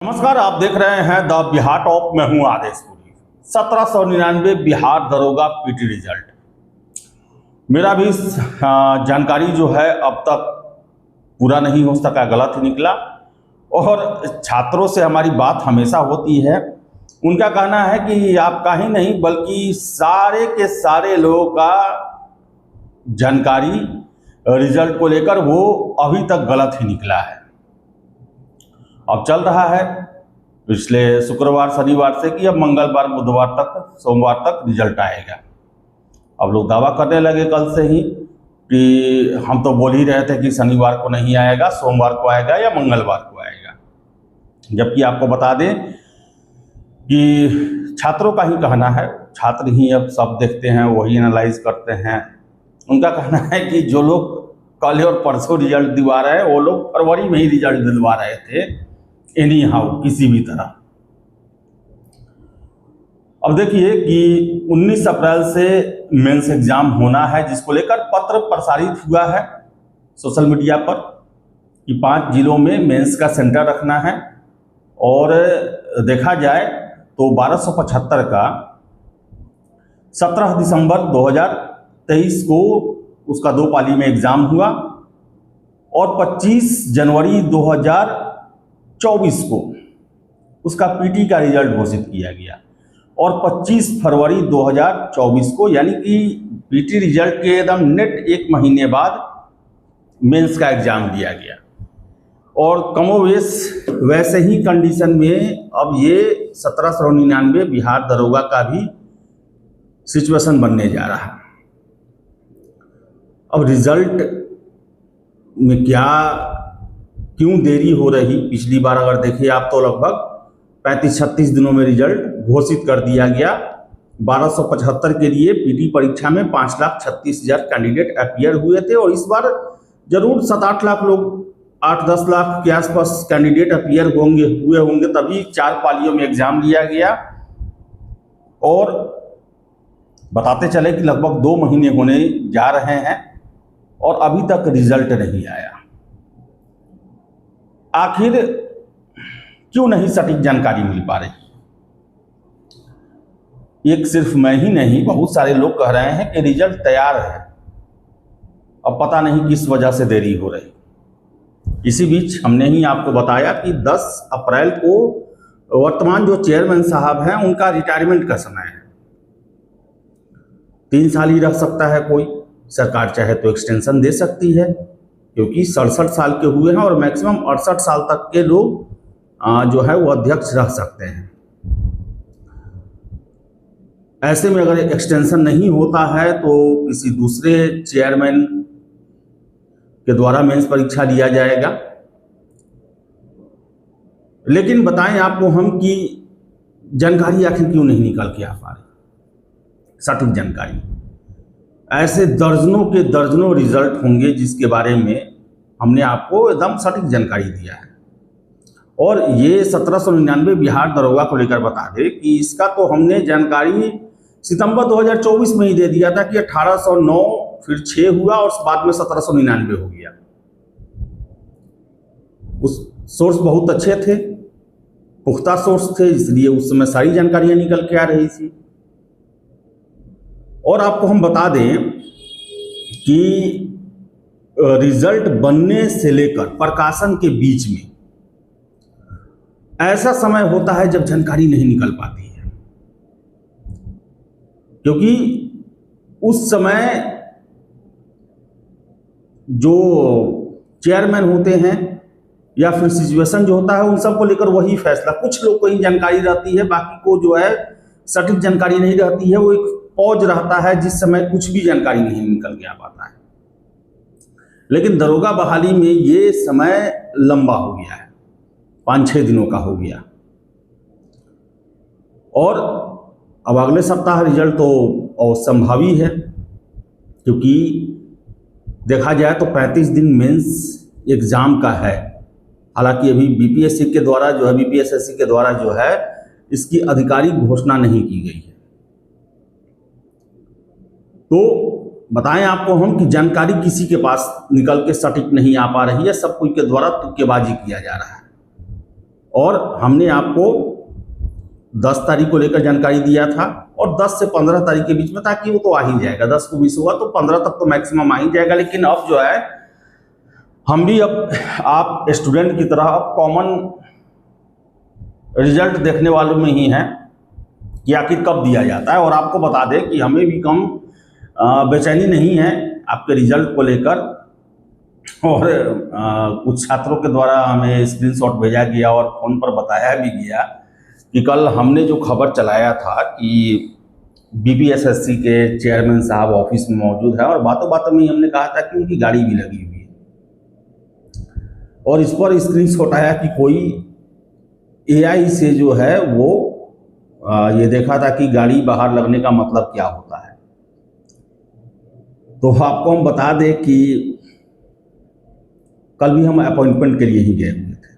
नमस्कार, आप देख रहे हैं द बिहार टॉप। मैं हूं आदेशपुरी। 1799 बिहार दरोगा पीटी रिजल्ट। मेरा भी जानकारी जो है अब तक पूरा नहीं हो सका, गलत ही निकला। और छात्रों से हमारी बात हमेशा होती है, उनका कहना है कि आपका ही नहीं बल्कि सारे के सारे लोगों का जानकारी रिजल्ट को लेकर वो अभी तक गलत ही निकला है। अब चल रहा है पिछले शुक्रवार शनिवार से कि अब मंगलवार बुधवार तक सोमवार तक रिजल्ट आएगा। अब लोग दावा करने लगे कल से ही कि हम तो बोल ही रहे थे कि शनिवार को नहीं आएगा, सोमवार को आएगा या मंगलवार को आएगा। जबकि आपको बता दें कि छात्रों का ही कहना है, छात्र ही अब सब देखते हैं, वही एनालाइज करते हैं। उनका कहना है कि जो लोग कल और परसों रिजल्ट दिलवा रहे हैं वो लोग फरवरी में ही रिजल्ट दिलवा रहे थे, एनी हाउ किसी भी तरह। अब देखिए कि 19 अप्रैल से मेंस एग्जाम होना है, जिसको लेकर पत्र प्रसारित हुआ है सोशल मीडिया पर कि 5 जिलों में मेंस का सेंटर रखना है। और देखा जाए तो 1275 का 17 दिसंबर 2023 को उसका 2 पाली में एग्जाम हुआ और 25 जनवरी 2024 को उसका पीटी का रिजल्ट घोषित किया गया और 25 फरवरी 2024 को, यानी कि पीटी रिजल्ट के एकदम नेट 1 महीने बाद मेंस का एग्जाम दिया गया। और कमोवेश वैसे ही कंडीशन में अब ये 1799 बिहार दरोगा का भी सिचुएशन बनने जा रहा है। अब रिजल्ट में क्यों देरी हो रही? पिछली बार अगर देखिए आप तो लगभग 35-36 दिनों में रिजल्ट घोषित कर दिया गया। 1275 के लिए पीटी परीक्षा में 5,36,000 कैंडिडेट अपीयर हुए थे और इस बार जरूर 7-8 लाख लोग, 8-10 लाख के आसपास कैंडिडेट अपीयर हुए होंगे, तभी 4 पालियों में एग्जाम लिया गया। और बताते चले कि लगभग 2 महीने होने जा रहे हैं और अभी तक रिजल्ट नहीं आया। आखिर क्यों नहीं सटीक जानकारी मिल पा रही? एक सिर्फ मैं ही नहीं, बहुत सारे लोग कह रहे हैं कि रिजल्ट तैयार है, अब पता नहीं किस वजह से देरी हो रही। इसी बीच हमने ही आपको बताया कि 10 अप्रैल को वर्तमान जो चेयरमैन साहब हैं उनका रिटायरमेंट का समय है। 3 साल ही रह सकता है कोई, सरकार चाहे तो एक्सटेंशन दे सकती है, क्योंकि 67 साल के हुए हैं और मैक्सिमम 68 साल तक के लोग जो है वो अध्यक्ष रह सकते हैं। ऐसे में अगर एक्सटेंशन नहीं होता है तो किसी दूसरे चेयरमैन के द्वारा मेंस परीक्षा लिया जाएगा। लेकिन बताएं आपको हम कि जानकारी आखिर क्यों नहीं निकल के आ पा रही, सटीक जानकारी। ऐसे दर्जनों के दर्जनों रिजल्ट होंगे जिसके बारे में हमने आपको एकदम सटीक जानकारी दिया है। और ये 1799 बिहार दरोगा को लेकर बता दें कि इसका तो हमने जानकारी सितंबर 2024 में ही दे दिया था कि 1809 फिर 6 हुआ और बाद में 1799 हो गया। उस सोर्स बहुत अच्छे थे, पुख्ता सोर्स थे, इसलिए उस समय सारी जानकारियां निकल के आ रही थी। और आपको हम बता दें कि रिजल्ट बनने से लेकर प्रकाशन के बीच में ऐसा समय होता है जब जानकारी नहीं निकल पाती है, क्योंकि उस समय जो चेयरमैन होते हैं या फिर सिचुएशन जो होता है उन सब को लेकर वही फैसला, कुछ लोग को ही जानकारी रहती है, बाकी को जो है सटीक जानकारी नहीं रहती है। वो एक पॉज रहता है जिस समय कुछ भी जानकारी नहीं निकल के आ पाता है। लेकिन दरोगा बहाली में ये समय लंबा हो गया है, 5-6 दिनों का हो गया। और अब अगले सप्ताह रिजल्ट तो संभावी है, क्योंकि देखा जाए तो 35 दिन मेंस एग्जाम का है। हालांकि अभी बीपीएससी के द्वारा जो है, बीपीएसएससी के द्वारा जो है इसकी आधिकारिक घोषणा नहीं की गई है। तो बताएं आपको हम कि जानकारी किसी के पास निकल के सटीक नहीं आ पा रही है, सब कोई के द्वारा तुक्केबाजी किया जा रहा है। और हमने आपको 10 तारीख को लेकर जानकारी दिया था और 10 से 15 तारीख के बीच में, ताकि वो तो आ ही जाएगा। 10 को मिस हुआ तो 15 तक तो मैक्सिमम आ ही जाएगा। लेकिन अब जो है हम भी अब आप स्टूडेंट की तरह कॉमन रिजल्ट देखने वालों में ही हैं कि आखिर कब दिया जाता है। और आपको बता दें कि हमें भी कम बेचैनी नहीं है आपके रिजल्ट को लेकर। और कुछ छात्रों के द्वारा हमें स्क्रीनशॉट भेजा गया और फ़ोन पर बताया भी गया कि कल हमने जो खबर चलाया था कि बीपीएसएससी के चेयरमैन साहब ऑफिस में मौजूद है, और बातों बातों में हमने कहा था कि उनकी गाड़ी भी लगी हुई है, और इस पर स्क्रीनशॉट आया कि कोई एआई से जो है वो ये देखा था कि गाड़ी बाहर लगने का मतलब क्या होता है। तो आपको हम बता दें कि कल भी हम अपॉइंटमेंट के लिए ही गए हुए थे,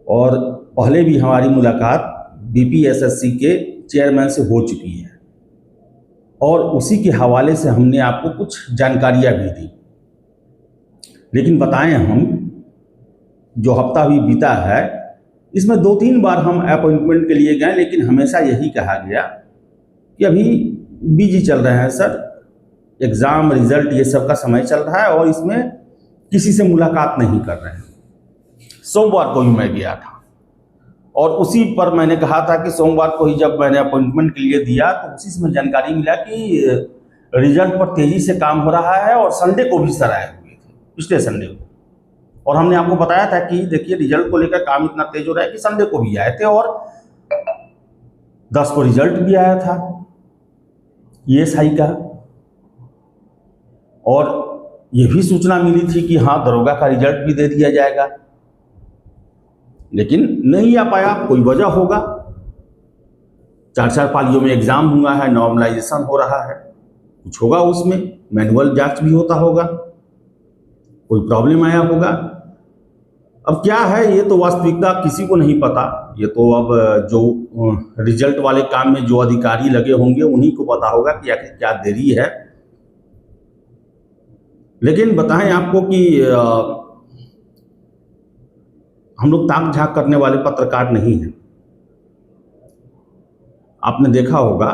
और पहले भी हमारी मुलाकात बीपीएसएससी के चेयरमैन से हो चुकी है, और उसी के हवाले से हमने आपको कुछ जानकारियाँ भी दी। लेकिन बताएं, हम जो हफ्ता भी बीता है इसमें 2-3 बार हम अपॉइंटमेंट के लिए गए, लेकिन हमेशा यही कहा गया कि अभी बिजी चल रहे हैं सर, एग्ज़ाम रिजल्ट ये सब का समय चल रहा है और इसमें किसी से मुलाकात नहीं कर रहे हैं। सोमवार को भी मैं गया था, और उसी पर मैंने कहा था कि सोमवार को ही जब मैंने अपॉइंटमेंट के लिए दिया तो उसी से जानकारी मिला कि रिजल्ट पर तेज़ी से काम हो रहा है, और संडे को भी सर आए हुए थे, पिछले संडे को। और हमने आपको बताया था कि देखिए रिजल्ट को लेकर काम इतना तेज हो रहा है कि संडे को भी आए थे, और 10 को रिजल्ट भी आया था ईएसआई का, और ये भी सूचना मिली थी कि हाँ दरोगा का रिजल्ट भी दे दिया जाएगा, लेकिन नहीं आ पाया। कोई वजह होगा, 4-4 पालियों में एग्जाम हुआ है, नॉर्मलाइजेशन हो रहा है, कुछ होगा उसमें, मैनुअल जांच भी होता होगा, कोई प्रॉब्लम आया होगा। अब क्या है ये तो वास्तविकता किसी को नहीं पता, ये तो अब जो रिजल्ट वाले काम में जो अधिकारी लगे होंगे उन्हीं को पता होगा कि आखिर क्या देरी है। लेकिन बताएं आपको कि हम लोग ताक झांक करने वाले पत्रकार नहीं हैं। आपने देखा होगा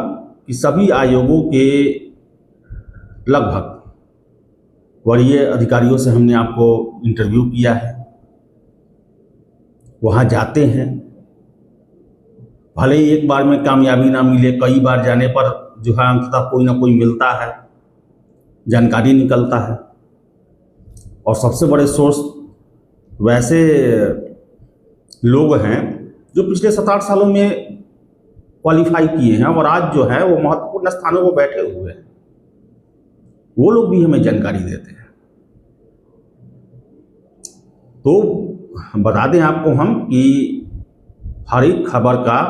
कि सभी आयोगों के लगभग वरीय अधिकारियों से हमने आपको इंटरव्यू किया है, वहाँ जाते हैं, भले ही एक बार में कामयाबी ना मिले, कई बार जाने पर जो है अंततः कोई ना कोई मिलता है, जानकारी निकलता है। और सबसे बड़े सोर्स वैसे लोग हैं जो पिछले 7-8 सालों में क्वालिफाई किए हैं और आज जो है वो महत्वपूर्ण स्थानों पर बैठे हुए हैं, वो लोग भी हमें जानकारी देते हैं। तो बता दें आपको हम कि हर एक खबर का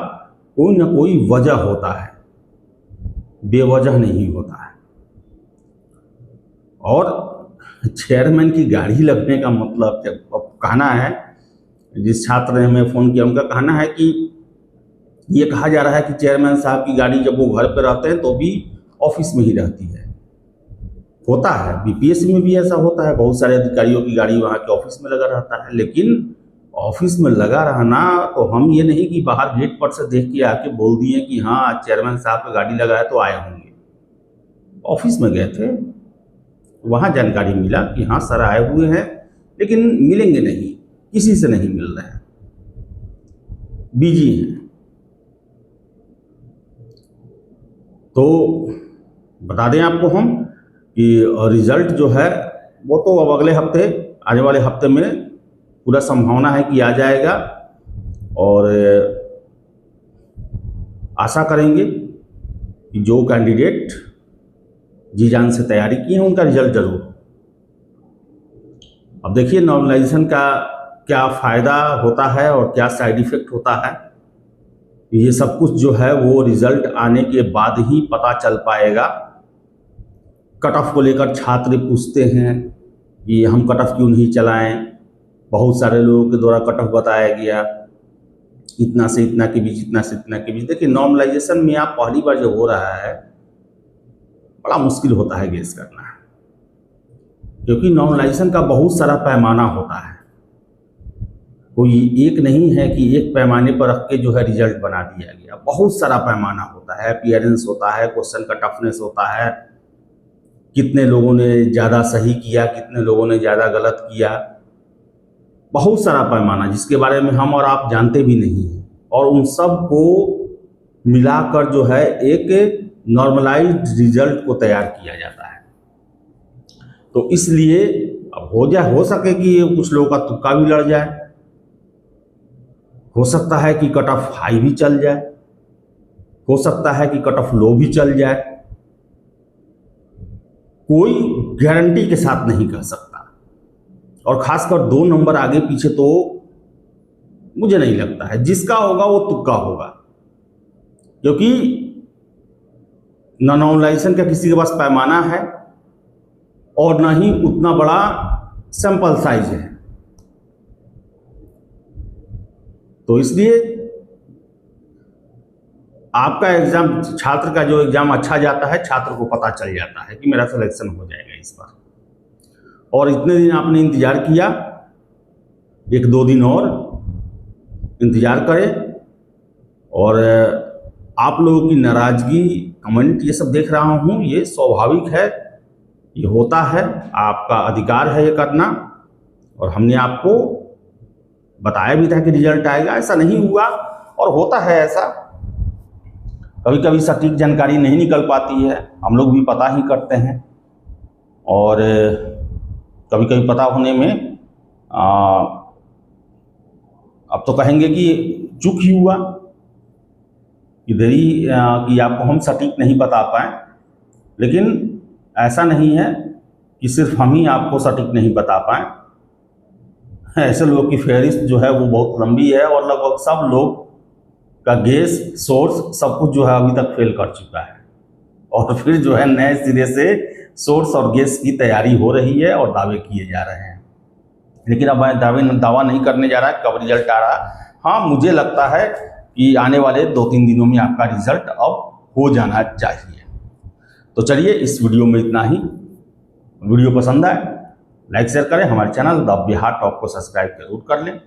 कोई ना कोई वजह होता है, बेवजह नहीं होता है। और चेयरमैन की गाड़ी लगने का मतलब कहना है, जिस छात्र ने हमें फ़ोन किया उनका कहना है कि ये कहा जा रहा है कि चेयरमैन साहब की गाड़ी जब वो घर पर रहते हैं तो भी ऑफिस में ही रहती है। होता है, बीपीएससी में भी ऐसा होता है, बहुत सारे अधिकारियों की गाड़ी वहाँ के ऑफिस में लगा रहता है। लेकिन ऑफिस में लगा रहना तो हम ये नहीं कि बाहर गेट पर से देख के आके बोल दिए कि हाँ आज चेयरमैन साहब का गाड़ी लगा है तो आए होंगे। ऑफिस में गए थे, वहाँ जानकारी मिला कि हाँ सर आए हुए हैं, लेकिन मिलेंगे नहीं, किसी से नहीं मिल रहे हैं, बिजी हैं। तो बता दें आपको हम कि रिज़ल्ट जो है वो तो अब अगले हफ्ते, आने वाले हफ्ते में पूरा संभावना है कि आ जाएगा, और आशा करेंगे कि जो कैंडिडेट जी जान से तैयारी की है उनका रिजल्ट जरूर। अब देखिए नॉर्मलाइजेशन का क्या फ़ायदा होता है और क्या साइड इफ़ेक्ट होता है, ये सब कुछ जो है वो रिज़ल्ट आने के बाद ही पता चल पाएगा। कट ऑफ को लेकर छात्र पूछते हैं कि हम कट ऑफ क्यों नहीं चलाएं, बहुत सारे लोगों के द्वारा कट ऑफ बताया गया इतना से इतना के बीच, इतना से इतना के बीच। देखिए नॉर्मलाइजेशन में आप पहली बार जब हो रहा है बड़ा मुश्किल होता है गेस करना, क्योंकि नॉर्मलाइजेशन का बहुत सारा पैमाना होता है कोई एक नहीं है कि एक पैमाने पर रख के जो है रिजल्ट बना दिया गया। बहुत सारा पैमाना होता है, अपीयरेंस होता है, क्वेश्चन का टफनेस होता है, कितने लोगों ने ज़्यादा सही किया, कितने लोगों ने ज़्यादा गलत किया, बहुत सारा पैमाना जिसके बारे में हम और आप जानते भी नहीं हैं। और उन सब को मिलाकर जो है एक नॉर्मलाइज्ड रिजल्ट को तैयार किया जाता है। तो इसलिए अब हो सके कि कुछ लोगों का तुक्का भी लड़ जाए, हो सकता है कि कट ऑफ हाई भी चल जाए, हो सकता है कि कट ऑफ लो भी चल जाए, कोई गारंटी के साथ नहीं कह सकता। और खासकर 2 नंबर आगे पीछे तो मुझे नहीं लगता है, जिसका होगा वो तुक्का होगा, क्योंकि न नॉर्मलाइजेशन का किसी के पास पैमाना है और ना ही उतना बड़ा सैंपल साइज है। तो इसलिए आपका एग्जाम, छात्र का जो एग्जाम अच्छा जाता है, छात्र को पता चल जाता है कि मेरा सिलेक्शन हो जाएगा इस बार। और इतने दिन आपने इंतजार किया, 1-2 दिन और इंतजार करें। और आप लोगों की नाराजगी, कमेंट ये सब देख रहा हूँ, ये स्वाभाविक है, ये होता है, आपका अधिकार है ये करना। और हमने आपको बताया भी था कि रिजल्ट आएगा, ऐसा नहीं हुआ। और होता है ऐसा, कभी कभी सटीक जानकारी नहीं निकल पाती है, हम लोग भी पता ही करते हैं। और कभी कभी पता होने में अब तो कहेंगे कि चूक ही हुआ, कि देरी कि आपको हम सटीक नहीं बता पाए। लेकिन ऐसा नहीं है कि सिर्फ हम ही आपको सटीक नहीं बता पाए, ऐसे लोगों की फहरिस्त जो है वो बहुत लंबी है और लगभग सब लोग का गेस, सोर्स, सब कुछ जो है अभी तक फेल कर चुका है। और फिर जो है नए सिरे से सोर्स और गेस की तैयारी हो रही है और दावे किए जा रहे हैं। लेकिन अब मैं दावा नहीं करने जा रहा है कब रिजल्ट आ रहा है। हाँ, मुझे लगता है कि आने वाले 2-3 दिनों में आपका रिजल्ट अब हो जाना चाहिए। तो चलिए, इस वीडियो में इतना ही। वीडियो पसंद आए लाइक शेयर करें, हमारे चैनल द बिहार टॉप को सब्सक्राइब जरूर कर लें।